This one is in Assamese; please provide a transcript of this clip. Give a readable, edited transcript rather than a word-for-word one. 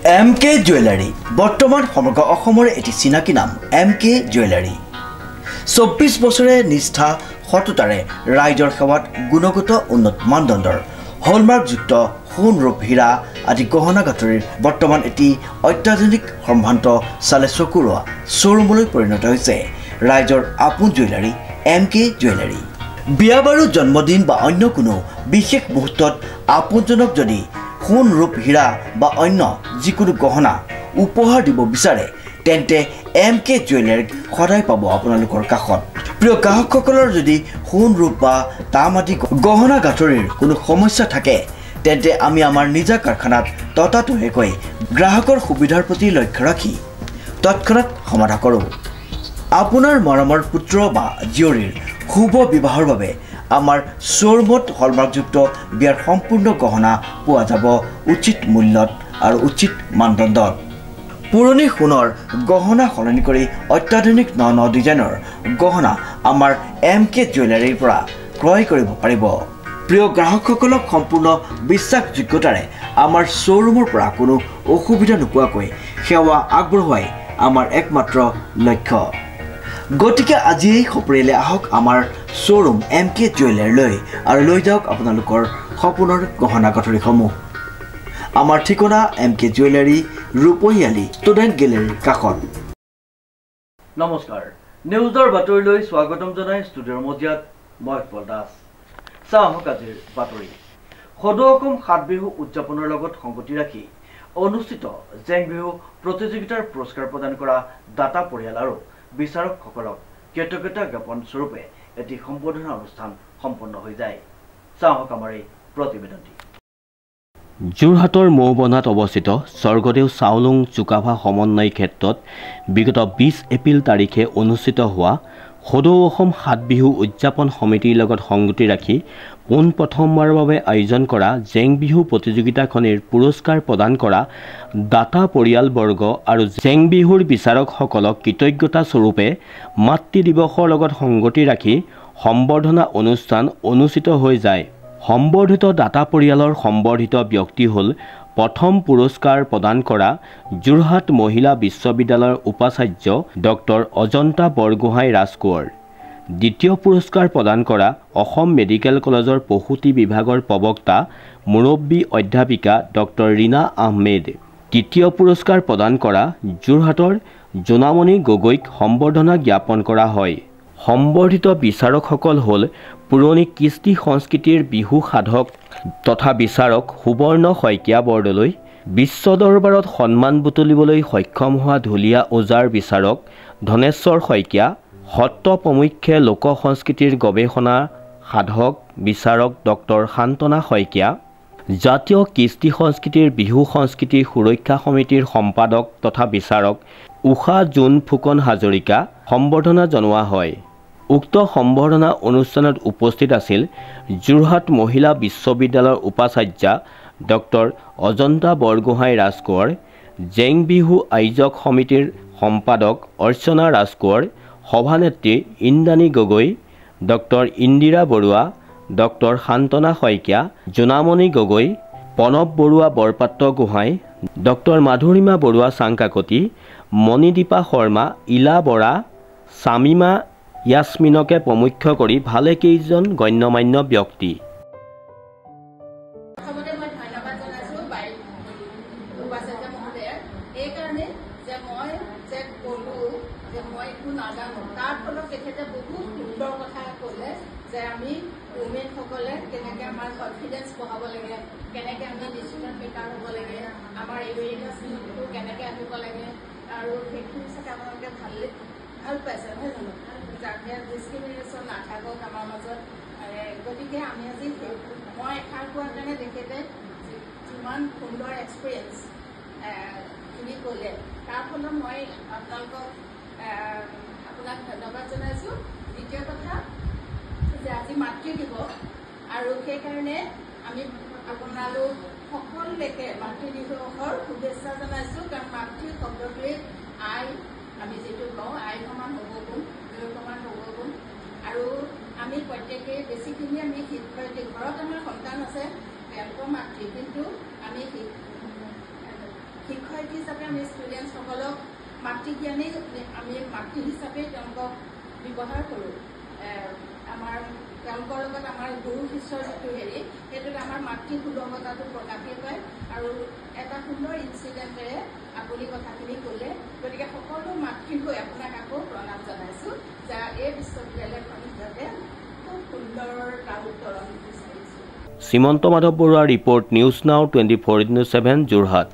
MK জুৱেলাৰী বৰ্তমান সমগ্ৰ অসমৰ এটি চিনাকি নাম MK জুৱেলাৰী 24 বছৰে নিষ্ঠা সততাৰে ৰাইজৰ সেৱাত গুণগত উন্নত মানদণ্ডৰ হলমাৰ্কযুক্ত সোণ ৰূপ হীৰা আদি গহনা গাঁথৰিৰ বৰ্তমান এটি অত্যাধুনিক সম্ভ্ৰান্ত চালে চকুৰোৱা শ্বৰুমলৈ পৰিণত হৈছে ৰাইজৰ আপোন জুৱেলাৰী MK জুৱেলাৰী বিয়া বাৰু জন্মদিন বা অন্য কোনো বিশেষ মুহূৰ্তত আপোনজনক যদি সোণ ৰূপ হীৰা বা অন্য যিকোনো গহনা উপহাৰ দিব বিচাৰে তেন্তে MK জুৱেলাৰীক সদায় পাব আপোনালোকৰ কাষত প্ৰিয় গ্ৰাহকসকলৰ যদি সোণ ৰূপ বা তাম আদি গহনা গাঁথৰিৰ কোনো সমস্যা থাকে তেন্তে আমি আমাৰ নিজা কাৰখানাত ততাতৈয়াকৈ গ্ৰাহকৰ সুবিধাৰ প্ৰতি লক্ষ্য ৰাখি তৎক্ষণাত সমাধা কৰোঁ আপোনাৰ মৰমৰ পুত্ৰ বা জীয়ৰীৰ শুভ বিবাহৰ বাবে আমাৰ শ্বৰুমত হলমাৰ্কযুক্ত বিয়াৰ সম্পূৰ্ণ গহনা পোৱা যাব উচিত মূল্যত আৰু উচিত মানদণ্ডত পুৰণি সোণৰ গহনা সলনি কৰি অত্যাধুনিক ন ডিজাইনৰ গহনা আমাৰ MK জুৱেলাৰীৰ পৰা ক্ৰয় কৰিব পাৰিব প্ৰিয় গ্ৰাহকসকলক সম্পূৰ্ণ বিশ্বাসযোগ্যতাৰে আমাৰ শ্বৰুমৰ পৰা কোনো অসুবিধা নোপোৱাকৈ সেৱা আগবঢ়োৱাই আমাৰ একমাত্ৰ লক্ষ্য গতিকে আজি সপৰিয়ালে আহক আমাৰ শ্বৰুম MK জুৱেলাৰীলৈ আৰু লৈ যাওক আপোনালোকৰ সপোনৰ গহনা গাঁথৰিসমূহ আমাৰ ঠিকনা MK জুৱেলাৰী ৰূপহীয়ালি ষ্টুডেণ্ট গেলেৰীৰ কাষত নমস্কাৰ নিউজৰ বাতৰিলৈ স্বাগতম জনাই ষ্টুডিঅ'ৰ মজিয়াত মই উৎপল দাস চাওক আজিৰ বাতৰি সদৌ অসম সাত বিহু উদযাপনৰ লগত সংগতি ৰাখি অনুষ্ঠিত জেং বিহু প্ৰতিযোগিতাৰ পুৰস্কাৰ প্ৰদান কৰা দাতা পৰিয়াল আৰু বিচাৰকসকলক কৃতজ্ঞতা জ্ঞাপন স্বৰূপে এটি সম্বৰ্ধনা অনুষ্ঠান সম্পন্ন হৈ যায় চাওক আমাৰ এই প্ৰতিবেদনটি যোৰহাটৰ মৌবনাত অৱস্থিত স্বৰ্গদেউ চাওলুং চুকাফা সমন্বয় ক্ষেত্ৰত বিগত 20 এপ্ৰিল তাৰিখে অনুষ্ঠিত হোৱা সদৌ অসম সাত বিহু উদযাপন সমিতিৰ লগত সংগতি ৰাখি পোনপ্ৰথমবাৰৰ বাবে আয়োজন কৰা জেং বিহু প্ৰতিযোগিতাখনিৰ পুৰস্কাৰ প্ৰদান কৰা দাতা পৰিয়ালবৰ্গ আৰু জেং বিহুৰ বিচাৰকসকলক কৃতজ্ঞতা স্বৰূপে মাতৃ দিৱসৰ লগত সংগতি ৰাখি সম্বৰ্ধনা অনুষ্ঠান অনুষ্ঠিত হৈ যায় সম্বৰ্ধিত দাতা পৰিয়ালৰ সম্বৰ্ধিত ব্যক্তি হ'ল প্ৰথম পুৰস্কাৰ প্ৰদান কৰা যোৰহাট মহিলা বিশ্ববিদ্যালয়ৰ উপাচাৰ্য ডক্টৰ অজন্তা বৰগোহাঁই ৰাজকোঁৱৰ দ্বিতীয় পুৰস্কাৰ প্ৰদান কৰা অসম মেডিকেল কলেজৰ প্ৰসূতি বিভাগৰ প্ৰবক্তা মুৰব্বী অধ্যাপিকা ডক্টৰ ৰীনা আহমেদ তৃতীয় পুৰস্কাৰ প্ৰদান কৰা যোৰহাটৰ জোনামণি গগৈক সম্বৰ্ধনা জ্ঞাপন কৰা হয় সম্বৰ্ধিত বিচাৰকসকল হ'ল পুৰণি কৃষ্টি সংস্কৃতিৰ বিহু সাধক তথা বিচাৰক সুবৰ্ণ শইকীয়া বৰদলৈ বিশ্ব দৰবাৰত সন্মান বুটলিবলৈ সক্ষম হোৱা ঢুলীয়া ওজাৰ বিচাৰক ধনেশ্বৰ শইকীয়া সত্ৰ প্ৰমুখ্যে লোক সংস্কৃতিৰ গৱেষণা সাধক বিচাৰক ডক্টৰ শান্তনা শইকীয়া জাতীয় কৃষ্টি সংস্কৃতিৰ বিহু সংস্কৃতি সুৰক্ষা সমিতিৰ সম্পাদক তথা বিচাৰক উষা জোন ফুকন হাজৰিকা সম্বৰ্ধনা জনোৱা হয় উক্ত সম্বৰ্ধনা অনুষ্ঠানত উপস্থিত আছিল যোৰহাট মহিলা বিশ্ববিদ্যালয়ৰ উপাচাৰ্যা ডক্টৰ অজন্তা বৰগোহাঁই ৰাজকোঁৱৰ জেং বিহু আয়োজক সমিতিৰ সম্পাদক অৰ্চনা ৰাজকোঁৱৰ সভানেত্ৰী ইন্দ্ৰাণী গগৈ ডক্টৰ ইন্দিৰা বৰুৱা ডক্টৰ শান্তনা শইকীয়া জোনামণি গগৈ প্ৰণৱ বৰুৱা বৰপাত্ৰ গোহাঁই ডক্টৰ মাধুৰিমা বৰুৱা চাংকাকতি মণিদীপা শৰ্মা ইলা বৰা শামিমা ইয়াসমিনকে প্ৰমুখ্য কৰি ভালেকেইজন গণ্যমান্য ব্যক্তি ভাল পাইছে নহয় জানো যাতে ডিছক্ৰিমিনেশ্যন নাথাকক আমাৰ মাজত গতিকে আমি আজি মই এষাৰ কোৱাৰ কাৰণে তেখেতে যিমান সুন্দৰ এক্সপিৰিয়েঞ্চ খিনি ক'লে তাৰ ফলত মই আপোনালোকক আপোনাক ধন্যবাদ জনাইছোঁ দ্বিতীয় কথা যে আজি মাতৃ দিৱস আৰু সেইকাৰণে আমি আপোনালোক সকলোকে মাতৃ দিৱসৰ শুভেচ্ছা জনাইছোঁ কাৰণ মাতৃ শব্দটোৱে আই আমি যেটো কওঁ আই সমান হ'ব গুণ দুই সমান হ'ব গুণ আৰু আমি প্ৰত্যেকে বেছিখিনি আমি শিক্ষাৰ্থী ঘৰত আমাৰ সন্তান আছে তেওঁলোকৰ মাতৃ কিন্তু আমি শিক্ষয়িত্ৰী হিচাপে আমি ষ্টুডেণ্টসকলক মাতৃজ্ঞানেই আমি মাতৃ হিচাপে তেওঁলোকক ব্যৱহাৰ কৰোঁ আমাৰ তেওঁলোকৰ লগত আমাৰ গুৰু শিষ্যৰ যিটো হেৰি সেইটোত আমাৰ মাতৃসুলভতাটো প্ৰকাশেই পায় আৰু এটা সুন্দৰ ইনচিডেণ্টেৰে আপুনি কথাখিনি ক'লে গতিকে সকলো মাতৃ হৈ আপোনাক আকৌ প্ৰণাম জনাইছোঁ যে এই বিশ্ববিদ্যালয়খনত যাতে খুব সুন্দৰ তাৰ উত্তৰণ বিচাৰিছোঁ। শ্ৰীমন্ত মাধৱ বৰুৱাৰ ৰিপৰ্ট নিউজ নাও 24/7 যোৰহাট।